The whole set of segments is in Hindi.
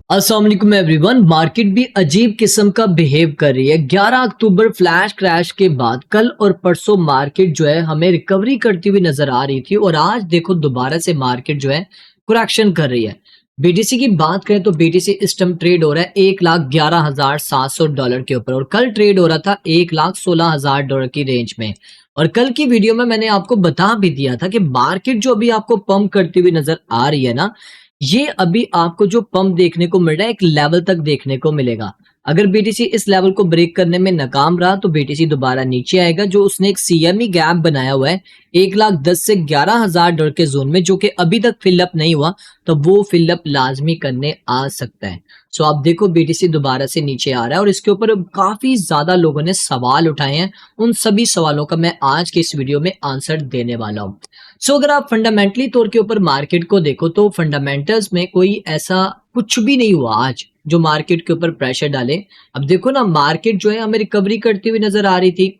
अस्सलाम वालेकुम एवरीवन। मार्केट भी अजीब किस्म का बिहेव कर रही है। 11 अक्टूबर फ्लैश क्रैश के बाद कल और परसों मार्केट जो है हमें रिकवरी करती हुई नजर आ रही थी और आज देखो दोबारा से मार्केट जो है करेक्शन कर रही है। बीटीसी की बात करें तो बीटीसी इस टाइम ट्रेड हो रहा है $1,11,700 के ऊपर और कल ट्रेड हो रहा था $1,16,000 की रेंज में। और कल की वीडियो में मैंने आपको बता भी दिया था कि मार्केट जो अभी आपको पंप करती हुई नजर आ रही है ना, ये अभी आपको जो पंप देखने को मिल रहा है एक लेवल तक देखने को मिलेगा। अगर बीटीसी इस लेवल को ब्रेक करने में नाकाम रहा तो बीटीसी दोबारा नीचे आएगा। जो उसने एक सीएमई गैप बनाया हुआ है 1,10,000 से $11,000 के जोन में, जो कि अभी तक फिलअप नहीं हुआ, तो वो फिलअप लाजमी करने आ सकता है। सो आप देखो बीटीसी दोबारा से नीचे आ रहा है और इसके ऊपर काफी ज्यादा लोगों ने सवाल उठाए हैं। उन सभी सवालों का मैं आज के इस वीडियो में आंसर देने वाला हूँ। सो अगर आप फंडामेंटली तौर के ऊपर मार्केट को देखो तो फंडामेंटल्स में कोई ऐसा कुछ भी नहीं हुआ आज जो मार्केट के ऊपर प्रेशर डाले। अब देखो ना, मार्केट जो है हमें रिकवरी करती हुई नजर आ रही थी।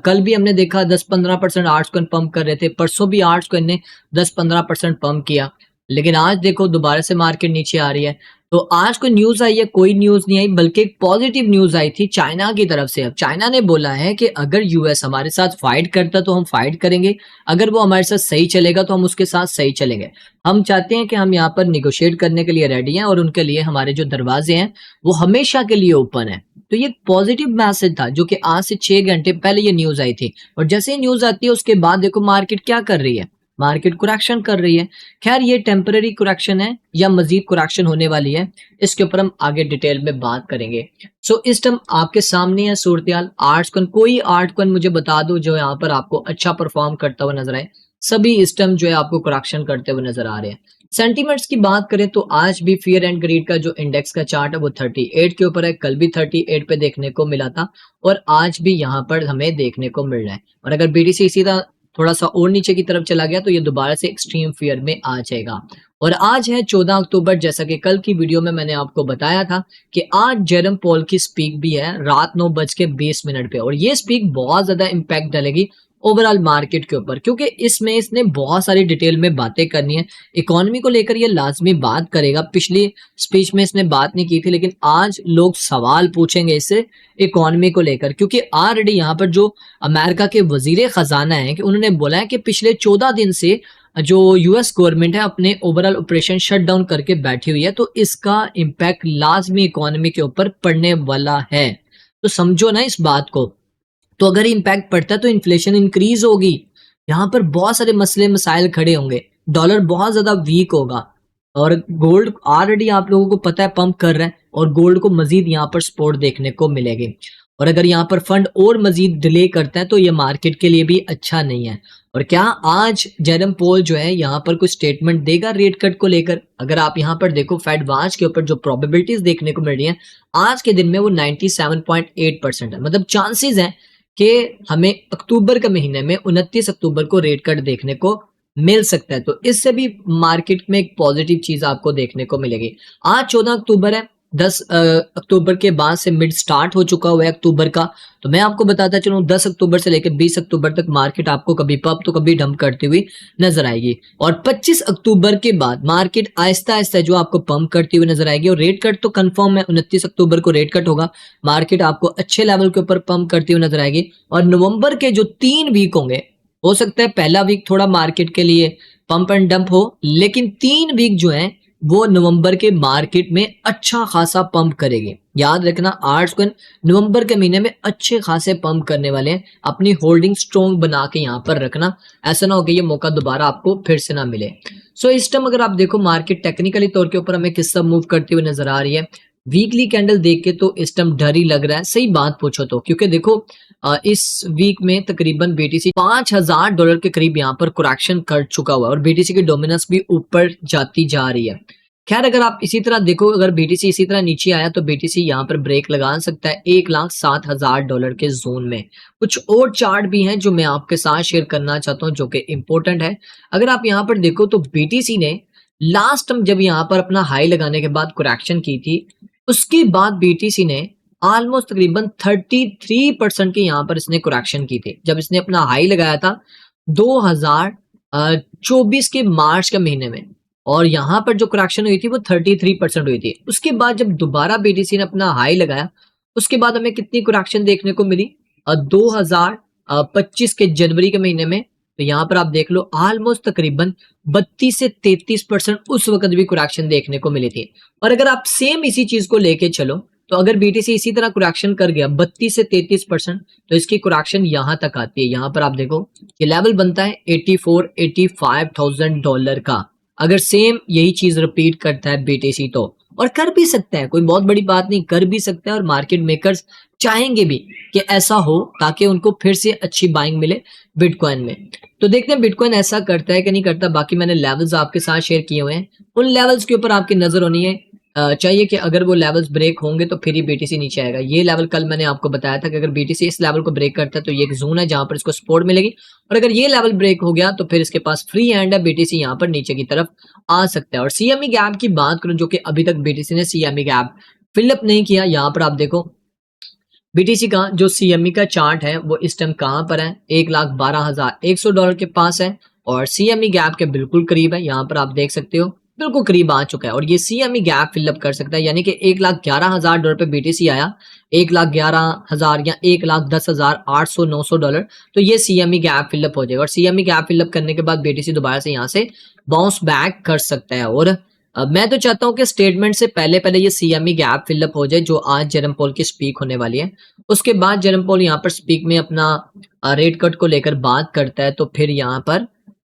कल भी हमने देखा 10-15% आर्ट्स कॉइन पंप कर रहे थे, परसों भी आर्ट्स कॉइन ने 10-15% पंप किया, लेकिन आज देखो दोबारा से मार्केट नीचे आ रही है। तो आज कोई न्यूज आई है? कोई न्यूज नहीं आई, बल्कि एक पॉजिटिव न्यूज आई थी चाइना की तरफ से। अब चाइना ने बोला है कि अगर यूएस हमारे साथ फाइट करता तो हम फाइट करेंगे, अगर वो हमारे साथ सही चलेगा तो हम उसके साथ सही चलेंगे। हम चाहते हैं कि हम यहाँ पर निगोशिएट करने के लिए रेडी हैं और उनके लिए हमारे जो दरवाजे हैं वो हमेशा के लिए ओपन है। तो ये पॉजिटिव मैसेज था जो कि आज से 6 घंटे पहले ये न्यूज आई थी। और जैसे ही न्यूज आती है उसके बाद देखो मार्केट क्या कर रही है, मार्केट करेक्शन कर रही है। खैर ये टेम्पररी करेक्शन है या मजीद करेक्शन होने वाली है, इसके ऊपर हम आगे डिटेल में बात करेंगे। सो इस टाइम आपके सामने है सूरत-ए-हाल। आर्ट्स कॉइन, कोई आर्ट कॉइन मुझे बता दो जो यहाँ पर आपको अच्छा परफॉर्म करता हुआ नजर आए। सभी इस टाइम जो है आपको करेक्शन करते हुए नजर आ रहे हैं। सेंटीमेंट्स की बात करें तो आज भी फियर एंड ग्रीड का जो इंडेक्स का चार्ट है वो 38 के ऊपर है। कल भी 38 पे देखने को मिला था और आज भी यहाँ पर हमें देखने को मिल रहा है। और अगर बीटीसी इसी तरह थोड़ा सा और नीचे की तरफ चला गया तो ये दोबारा से एक्सट्रीम फियर में आ जाएगा। और आज है 14 अक्टूबर, जैसा कि कल की वीडियो में मैंने आपको बताया था कि आज जेरम पॉल की स्पीक भी है रात 9:20 पे, और ये स्पीक बहुत ज्यादा इंपैक्ट डालेगी ओवरऑल मार्केट के ऊपर, क्योंकि इसमें इसने बहुत सारी डिटेल में बातें करनी है। इकोनॉमी को लेकर ये लाजमी बात करेगा। पिछली स्पीच में इसने बात नहीं की थी, लेकिन आज लोग सवाल पूछेंगे इससे इकोनॉमी को लेकर, क्योंकि ऑलरेडी यहाँ पर जो अमेरिका के वजीर खजाना है कि उन्होंने बोला है कि पिछले 14 दिन से जो यूएस गवर्नमेंट है अपने ओवरऑल ऑपरेशन शट डाउन करके बैठी हुई है, तो इसका इम्पैक्ट लाजमी इकोनॉमी के ऊपर पड़ने वाला है। तो समझो ना इस बात को। तो अगर इम्पैक्ट पड़ता है तो इन्फ्लेशन इंक्रीज होगी, यहाँ पर बहुत सारे मसले मसाइल खड़े होंगे, डॉलर बहुत ज्यादा वीक होगा और गोल्ड ऑलरेडी आप लोगों को पता है पंप कर रहा है और गोल्ड को मजीद यहाँ पर सपोर्ट देखने को मिलेगी। और अगर यहाँ पर फंड और मजीद डिले करता है तो ये मार्केट के लिए भी अच्छा नहीं है। और क्या आज जेरम पोल जो है यहाँ पर कुछ स्टेटमेंट देगा रेट कट को लेकर? अगर आप यहाँ पर देखो फेड वाच के ऊपर जो प्रोबेबिलिटीज देखने को मिल रही है आज के दिन में वो 97.8% है। मतलब चांसेस हैं कि हमें अक्टूबर के महीने में 29 अक्टूबर को रेट कट देखने को मिल सकता है। तो इससे भी मार्केट में एक पॉजिटिव चीज आपको देखने को मिलेगी। आज 14 अक्टूबर है, 10 अक्टूबर के बाद से मिड स्टार्ट हो चुका हुआ है अक्टूबर का। तो मैं आपको बताता चलूं 10 अक्टूबर से लेकर 20 अक्टूबर तक मार्केट आपको कभी पप तो कभी डंप करती हुई नजर आएगी। और 25 अक्टूबर के बाद मार्केट आहिस्ता आहिस्ता जो आपको पंप करती हुई नजर आएगी। और रेट कट तो कंफर्म है, 29 अक्टूबर को रेट कट होगा। मार्केट आपको अच्छे लेवल के ऊपर पंप करती हुई नजर आएगी। और नवंबर के जो 3 वीक होंगे, हो सकता है पहला वीक थोड़ा मार्केट के लिए पंप एंड डंप हो, लेकिन 3 वीक जो है वो नवंबर के मार्केट में अच्छा खासा पंप करेगी। याद रखना आर्ट्स को नवंबर के महीने में अच्छे खासे पंप करने वाले हैं। अपनी होल्डिंग स्ट्रॉन्ग बना के यहाँ पर रखना, ऐसा ना हो कि ये मौका दोबारा आपको फिर से ना मिले। सो इस टाइम अगर आप देखो मार्केट टेक्निकली तौर के ऊपर हमें किस सब मूव करती हुई नजर आ रही है। वीकली कैंडल देख के तो इस टाइम डर ही लग रहा है, सही बात पूछो तो, क्योंकि देखो इस वीक में तकरीबन बीटीसी $5,000 के करीब यहाँ पर करेक्शन कर चुका हुआ है और बीटीसी की डोमिनेंस भी ऊपर जाती जा रही है। खैर अगर आप इसी तरह देखो, अगर बीटीसी इसी तरह नीचे आया तो बीटीसी यहाँ पर ब्रेक लगा सकता है $1,07,000 के जोन में। कुछ और चार्ट भी हैं जो मैं आपके साथ शेयर करना चाहता हूँ जो कि इंपॉर्टेंट है। अगर आप यहाँ पर देखो तो बीटीसी ने लास्ट टाइम जब यहाँ पर अपना हाई लगाने के बाद करेक्शन की थी, उसके बाद बीटीसी ने ऑलमोस्ट तकरीबन 33% की यहाँ पर इसने करेक्शन की थी। जब इसने अपना हाई लगाया था 2024 के मार्च के महीने में, और यहाँ पर जो करेक्शन हुई थी वो 33% हुई थी। उसके बाद जब दोबारा बीटीसी ने अपना हाई लगाया, उसके बाद हमें कितनी करेक्शन देखने को मिली 2025 के जनवरी के महीने में। तो यहाँ पर आप देख लो ऑलमोस्ट तकरीबन 32 से 33% उस वक्त भी करेक्शन देखने को मिली थी। और अगर आप सेम इसी चीज को लेके चलो, तो अगर बीटीसी इसी तरह करेक्शन कर गया 32 से 33%, तो इसकी करेक्शन यहाँ तक आती है। यहाँ पर आप देखो ये लेवल बनता है 85,000 का। अगर सेम यही चीज रिपीट करता है बीटीसी तो, और कर भी सकता है, कोई बहुत बड़ी बात नहीं, कर भी सकता है। और मार्केट मेकर्स चाहेंगे भी कि ऐसा हो ताकि उनको फिर से अच्छी बाइंग मिले बिटकॉइन में। तो देखते हैं बिटकॉइन ऐसा करता है कि नहीं करता। बाकी मैंने लेवल्स आपके साथ शेयर किए हुए हैं, उन लेवल्स के ऊपर आपकी नजर होनी है चाहिए कि अगर वो लेवल्स ब्रेक होंगे तो फिर ही बीटीसी नीचे आएगा। ये लेवल कल मैंने आपको बताया था कि अगर बीटीसी इस लेवल को ब्रेक करता है तो ये एक जोन है जहां पर इसको सपोर्ट मिलेगी, और अगर ये लेवल ब्रेक हो गया तो फिर इसके पास फ्री हैंड है, बीटीसी यहाँ पर नीचे की तरफ आ सकता है। और सीएमई गैप की बात करूं, जो कि अभी तक बीटीसी ने सीएमई गैप फिलअप नहीं किया। यहाँ पर आप देखो बीटीसी का जो सीएमई का चार्ट है वो इस टाइम कहां पर है, $1,12,100 के पास है, और सीएमई गैप के बिल्कुल करीब है। यहाँ पर आप देख सकते हो बिल्कुल करीब आ चुका है, और ये सीएमई गैप फिलअप कर सकता है। यानी कि $1,11,000 पे बीटीसी आया, 1,11,000 या 1,10,800-900, तो ये सीएमई गैप फिलअप हो जाएगा। और सीएमई गैप फिलअप करने के बाद बीटीसी दोबारा से यहाँ से बाउंस बैक कर सकता है। और मैं तो चाहता हूं कि स्टेटमेंट से पहले पहले ये सीएमई गैप फिलअप हो जाए, जो आज जेरम पोल की स्पीक होने वाली है। उसके बाद जेरम पोल यहाँ पर स्पीक में अपना रेट कट को लेकर बात करता है, तो फिर यहाँ पर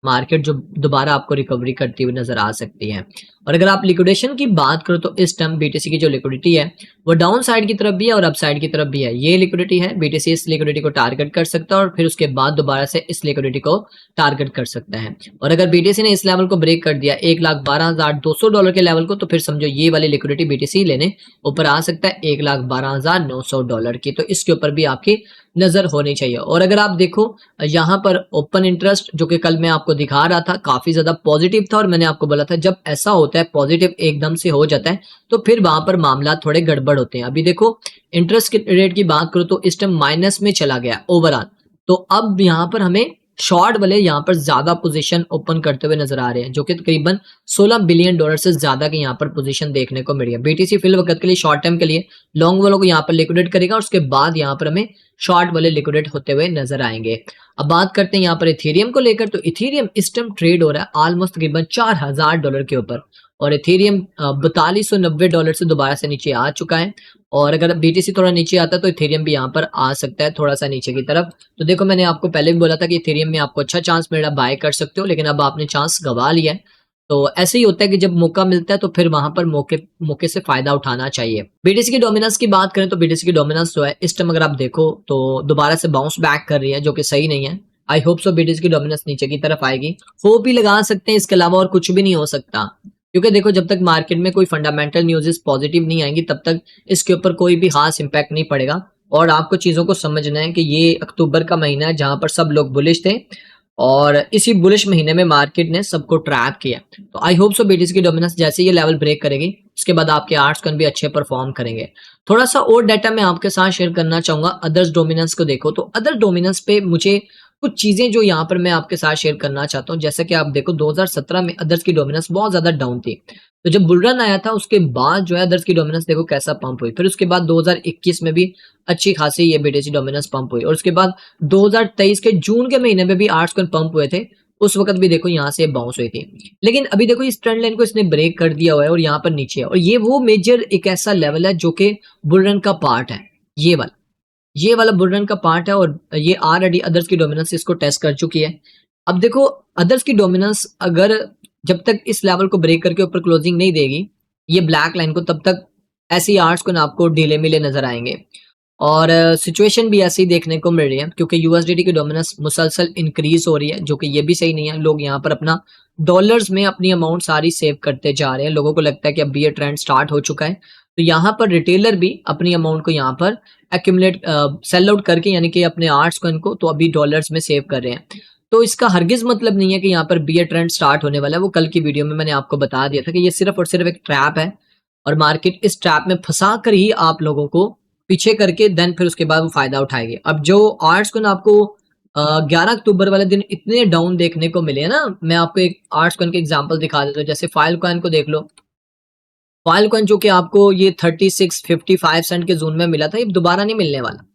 मार्केट जो दोबारा आपको रिकवरी करती हुई नजर आ सकती है। और अगर आप लिक्विडेशन की बात करो तो इस टाइम बीटीसी की जो लिक्विडिटी है वो डाउन साइड की तरफ भी है और अप साइड की तरफ भी है। ये लिक्विडिटी है, बीटीसी इस लिक्विडिटी को टारगेट कर सकता है और फिर उसके बाद दोबारा से इस लिक्विडिटी को टारगेट कर सकता है। और अगर बीटीसी ने इस लेवल को ब्रेक कर दिया $1,12,200 के लेवल को, तो फिर समझो ये वाली लिक्विडिटी बीटीसी लेने ऊपर आ सकता है $1,12,900 की। तो इसके ऊपर भी आपकी नजर होनी चाहिए। और अगर आप देखो यहाँ पर ओपन इंटरेस्ट जो कि कल मैं आपको दिखा रहा था काफी ज्यादा पॉजिटिव था, और मैंने आपको बोला था जब ऐसा होता है पॉजिटिव एकदम से हो जाता है तो फिर वहां पर मामला थोड़े गड़बड़ होते हैं। अभी देखो इंटरेस्ट रेट की बात करो तो इस टाइम माइनस में चला गया ओवरऑल, तो अब यहाँ पर हमें शॉर्ट वाले यहाँ पर ज्यादा पोजीशन ओपन करते हुए नजर आ रहे हैं, जो कि तकरीबन $16 बिलियन से ज्यादा की यहाँ पर पोजीशन देखने को मिली है। बीटीसी फिल वक्त के लिए शॉर्ट टर्म के लिए लॉन्ग वालों को यहाँ पर लिक्विडेट करेगा, और उसके बाद यहाँ पर हमें शॉर्ट वाले लिक्विडेट होते हुए नजर आएंगे। अब बात करते हैं यहाँ पर इथेरियम को लेकर, तो इथेरियम इस टाइम ट्रेड हो रहा है ऑलमोस्ट तकरीबन $4,000 के ऊपर, और इथेरियम $4290 से दोबारा से नीचे आ चुका है। और अगर बीटीसी थोड़ा नीचे आता है तो इथेरियम भी यहाँ पर आ सकता है थोड़ा सा नीचे की तरफ। तो देखो मैंने आपको पहले भी बोला था कि इथेरियम में आपको अच्छा चांस मिल रहा है, बाय कर सकते हो, लेकिन अब आपने चांस गवा लिया है। तो ऐसे ही होता है कि जब मौका मिलता है तो फिर वहां पर मौके से फायदा उठाना चाहिए। बीटीसी की डोमिनेंस की बात करें तो बीटीसी की डोमिनेंस जो है इस टाइम अगर आप देखो तो दोबारा से बाउंस बैक कर रही है, जो कि सही नहीं है। आई होप सो बीटीसी की डोमिनेंस नीचे की तरफ आएगी, होप ही लगा सकते हैं, इसके अलावा और कुछ भी नहीं हो सकता। क्योंकि देखो जब तक मार्केट में कोई फंडामेंटल न्यूज़ पॉजिटिव नहीं आएंगी तब तक इसके ऊपर कोई भी खास इंपैक्ट नहीं पड़ेगा। और आपको चीजों को समझना है कि ये अक्टूबर का महीना है जहां पर सब लोग बुलिश थे, और इसी बुलिश महीने में मार्केट ने सबको ट्रैप किया। तो आई होप सो बीटीसी की डोमिनेंस जैसे ये लेवल ब्रेक करेगी उसके बाद आपके आर्ट्स कन भी अच्छे परफॉर्म करेंगे। थोड़ा सा और डाटा मैं आपके साथ शेयर करना चाहूंगा। अदर्स डोमिनेंस को देखो तो अदर डोमिनेंस पे मुझे कुछ चीजें जो यहाँ पर मैं आपके साथ शेयर करना चाहता हूँ। जैसे कि आप देखो 2017 में अदर्स की डोमिनेंस बहुत ज्यादा डाउन थी, तो जब बुल रन आया था उसके बाद जो है अदर्स की डोमिनेंस देखो कैसा पंप हुई। फिर उसके बाद 2021 में भी अच्छी खासी ये बीटीसी डोमिनेंस पंप हुई, और उसके बाद 2023 के जून के महीने में भी आर्ट्स कॉइन पंप हुए थे, उस वक्त भी देखो यहाँ से बाउंस हुई थी। लेकिन अभी देखो इस ट्रेंड लाइन को इसने ब्रेक कर दिया हुआ है और यहाँ पर नीचे है, और ये वो मेजर एक ऐसा लेवल है जो कि बुल रन का पार्ट है। ये वाला बुल रन का पार्ट है, और ये ऑलरेडी अदर्स की डोमिनेंस इसको टेस्ट कर चुकी है। अब देखो अदर्स की डोमिनेंस अगर जब तक इस लेवल को ब्रेक करके ऊपर क्लोजिंग नहीं देगी ये ब्लैक लाइन को, तब तक ऐसी आर्ट्स को आपको ढीले मिले नजर आएंगे। और सिचुएशन भी ऐसी देखने को मिल रही है क्योंकि यूएसडीटी की डोमिनेंस मुसलसल इंक्रीज हो रही है, जो कि ये भी सही नहीं है। लोग यहाँ पर अपना डॉलर्स में अपनी अमाउंट सारी सेव करते जा रहे हैं। लोगों को लगता है कि अब ये ट्रेंड स्टार्ट हो चुका है, तो यहाँ पर रिटेलर भी अपनी अमाउंट को यहाँ पर एक्यूमुलेट सेल आउट करके यानी कि अपने आर्ट्स को इनको तो अभी डॉलर्स में सेव कर रहे हैं। तो इसका हरगिज मतलब नहीं है कि यहाँ पर बियर ट्रेंड स्टार्ट होने वाला है। वो कल की वीडियो में मैंने आपको बता दिया था कि ये सिर्फ और सिर्फ एक ट्रैप है, और मार्केट इस ट्रैप में फंसा कर ही आप लोगों को पीछे करके देन फिर उसके बाद वो फायदा उठाएगी। अब जो आर्ट्स को आपको 11 अक्टूबर वाले दिन इतने डाउन देखने को मिले हैं ना। मैं आपको एक आर्ट्स कॉइन के एग्जांपल दिखा देता हूँ। जैसे फाइल कॉइन को देख लो। फाइल कॉइन जो कि आपको ये 36-55 सेंट के जोन में मिला था, ये दोबारा नहीं मिलने वाला।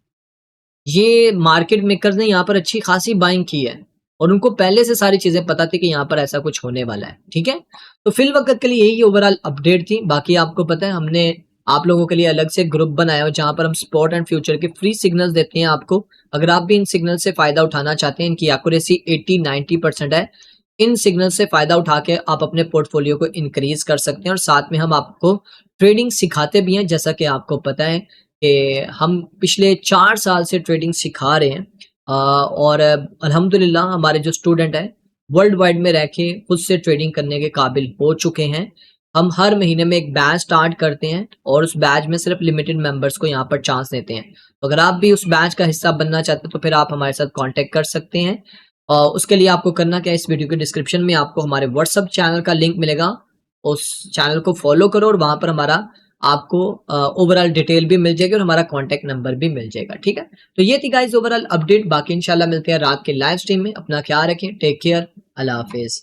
ये मार्केट मेकर्स ने यहाँ पर अच्छी खासी बाइंग की है और उनको पहले से सारी चीजें पता थी कि यहाँ पर ऐसा कुछ होने वाला है। ठीक है, तो फिल वक्त के लिए यही ओवरऑल अपडेट थी। बाकी आपको पता है हमने आप लोगों के लिए अलग से ग्रुप बनाया हो जहां पर हम स्पॉट एंड फ्यूचर के फ्री सिग्नल्स देते हैं आपको। अगर आप भी इन सिग्नल से फायदा उठाना चाहते हैं, इनकी एक्यूरेसी 80-90% है। इन सिग्नल से फायदा उठा के आप अपने पोर्टफोलियो को इंक्रीज कर सकते हैं और साथ में हम आपको ट्रेडिंग सिखाते भी हैं। जैसा कि आपको पता है कि हम पिछले 4 साल से ट्रेडिंग सिखा रहे हैं और अल्हम्दुलिल्लाह हमारे जो स्टूडेंट हैं वर्ल्ड वाइड में रह के खुद से ट्रेडिंग करने के काबिल हो चुके हैं। हम हर महीने में एक बैच स्टार्ट करते हैं और उस बैच में सिर्फ लिमिटेड मेंबर्स को यहाँ पर चांस देते हैं। तो अगर आप भी उस बैच का हिस्सा बनना चाहते हैं तो फिर आप हमारे साथ कांटेक्ट कर सकते हैं। उसके लिए आपको करना क्या है, इस वीडियो के डिस्क्रिप्शन में आपको हमारे व्हाट्सएप चैनल का लिंक मिलेगा। उस चैनल को फॉलो करो और वहां पर हमारा आपको ओवरऑल डिटेल भी मिल जाएगी और हमारा कॉन्टैक्ट नंबर भी मिल जाएगा। ठीक है, तो ये थी गाइस ओवरऑल अपडेट। बाकी इंशाल्लाह मिलते हैं रात के लाइव स्ट्रीम में। अपना ख्याल रखें, टेक केयर, अल्लाह हाफिज।